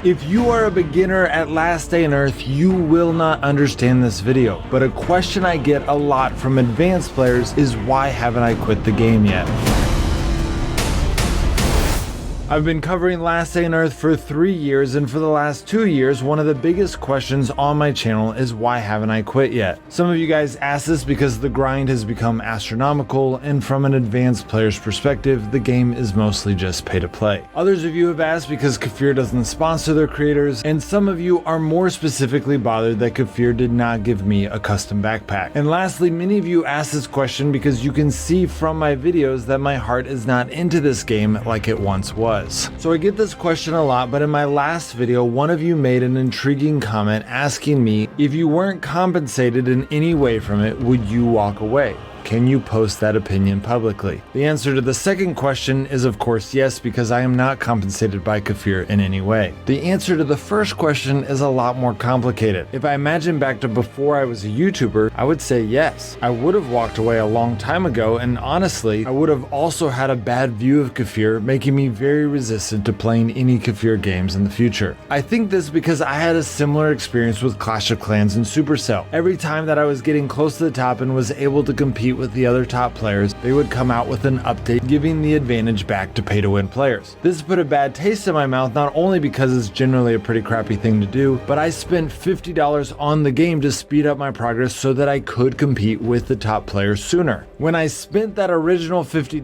If you are a beginner at Last Day on Earth, you will not understand this video, but a question I get a lot from advanced players is why haven't I quit the game yet? I've been covering Last Day on Earth for 3 years, and for the last 2 years, one of the biggest questions on my channel is why haven't I quit yet? Some of you guys ask this because the grind has become astronomical, and from an advanced player's perspective, the game is mostly just pay to play. Others of you have asked because Kafir doesn't sponsor their creators, and some of you are more specifically bothered that Kafir did not give me a custom backpack. And lastly, many of you ask this question because you can see from my videos that my heart is not into this game like it once was. So I get this question a lot, but in my last video, one of you made an intriguing comment asking me if you weren't compensated in any way from it, would you walk away? Can you post that opinion publicly? The answer to the second question is of course yes, because I am not compensated by Kafir in any way. The answer to the first question is a lot more complicated. If I imagine back to before I was a YouTuber, I would say yes. I would have walked away a long time ago, and honestly, I would have also had a bad view of Kafir, making me very resistant to playing any Kafir games in the future. I think this because I had a similar experience with Clash of Clans and Supercell. Every time that I was getting close to the top and was able to compete with the other top players, they would come out with an update giving the advantage back to pay to win players. This put a bad taste in my mouth, not only because it's generally a pretty crappy thing to do, but I spent $50 on the game to speed up my progress so that I could compete with the top players sooner. When I spent that original $50,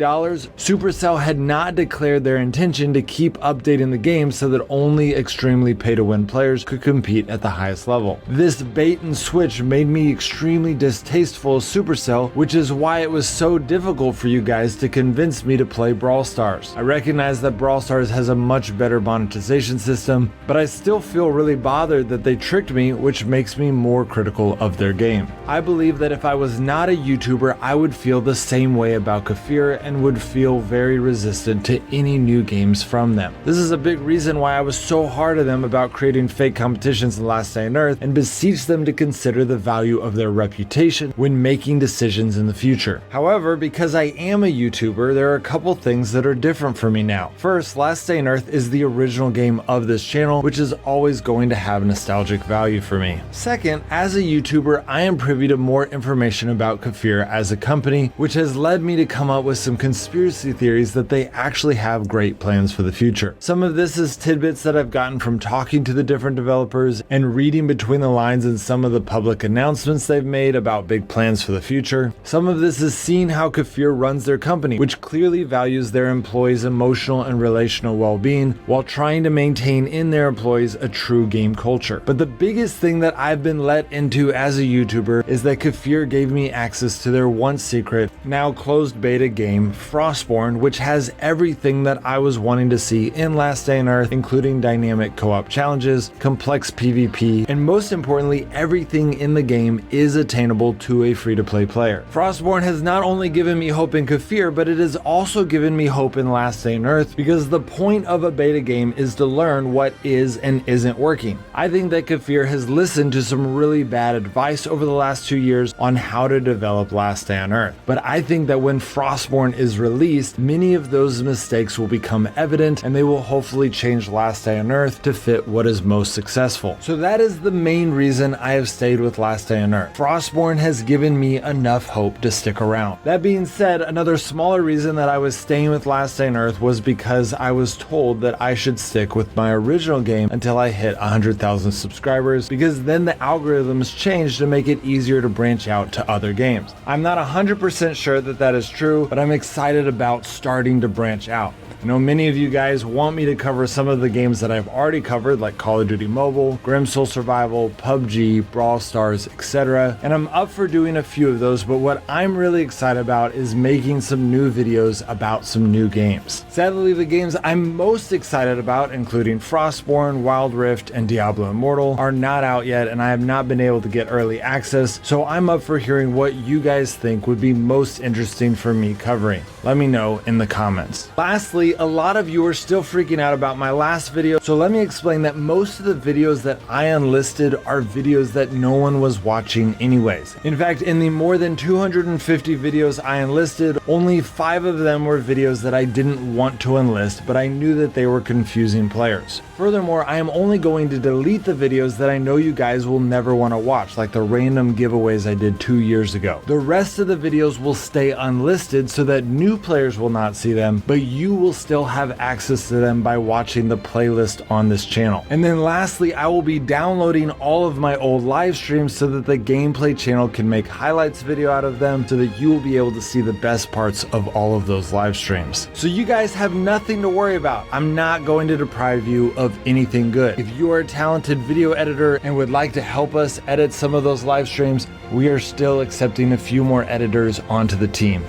Supercell had not declared their intention to keep updating the game so that only extremely pay to win players could compete at the highest level. This bait and switch made me extremely distasteful of Supercell, which is why it was so difficult for you guys to convince me to play Brawl Stars. I recognize that Brawl Stars has a much better monetization system, but I still feel really bothered that they tricked me, which makes me more critical of their game. I believe that if I was not a YouTuber, I would feel the same way about Kafir and would feel very resistant to any new games from them. This is a big reason why I was so hard on them about creating fake competitions in Last Day on Earth and beseech them to consider the value of their reputation when making decisions in the future. However, because I am a YouTuber, there are a couple things that are different for me now. First, Last Day on Earth is the original game of this channel, which is always going to have nostalgic value for me. Second, as a YouTuber, I am privy to more information about Kafir as a company, which has led me to come up with some conspiracy theories that they actually have great plans for the future. Some of this is tidbits that I've gotten from talking to the different developers and reading between the lines in some of the public announcements they've made about big plans for the future. Some of this is seeing how Kafir runs their company, which clearly values their employees' emotional and relational well-being while trying to maintain in their employees a true game culture. But the biggest thing that I've been let into as a YouTuber is that Kafir gave me access to their once secret, now closed beta game, Frostborn, which has everything that I was wanting to see in Last Day on Earth, including dynamic co-op challenges, complex PvP, and most importantly, everything in the game is attainable to a free-to-play player. Frostborn has not only given me hope in Kafir, but it has also given me hope in Last Day on Earth, because the point of a beta game is to learn what is and isn't working. I think that Kafir has listened to some really bad advice over the last 2 years on how to develop Last Day on Earth, but I think that when Frostborn is released, many of those mistakes will become evident and they will hopefully change Last Day on Earth to fit what is most successful. So that is the main reason I have stayed with Last Day on Earth. Frostborn has given me enough hope to stick around. That being said, another smaller reason that I was staying with Last Day on Earth was because I was told that I should stick with my original game until I hit 100,000 subscribers, because then the algorithms change to make it easier to branch out to other games. I'm not 100% sure that that is true, but I'm excited about starting to branch out. I know many of you guys want me to cover some of the games that I've already covered, like Call of Duty Mobile, Grim Soul Survival, PUBG, Brawl Stars, etc. And I'm up for doing a few of those, but what I'm really excited about is making some new videos about some new games. Sadly, the games I'm most excited about, including Frostborn, Wild Rift, and Diablo Immortal, are not out yet, and I have not been able to get early access, so I'm up for hearing what you guys think would be most interesting for me covering. Let me know in the comments. Lastly, a lot of you are still freaking out about my last video, so let me explain that most of the videos that I unlisted are videos that no one was watching anyways. In fact, in the more than 250 videos I enlisted, only 5 of them were videos that I didn't want to enlist, but I knew that they were confusing players. Furthermore, I am only going to delete the videos that I know you guys will never want to watch, like the random giveaways I did 2 years ago. The rest of the videos will stay unlisted so that new players will not see them, but you will still have access to them by watching the playlist on this channel. And then lastly, I will be downloading all of my old live streams so that the gameplay channel can make highlights video out of them so that you will be able to see the best parts of all of those live streams. So you guys have nothing to worry about. I'm not going to deprive you of anything good. If you are a talented video editor and would like to help us edit some of those live streams, we are still accepting a few more editors onto the team.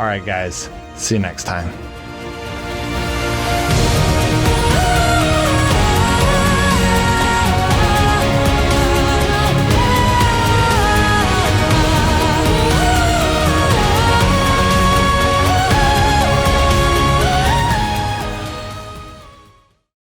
All right, guys, see you next time.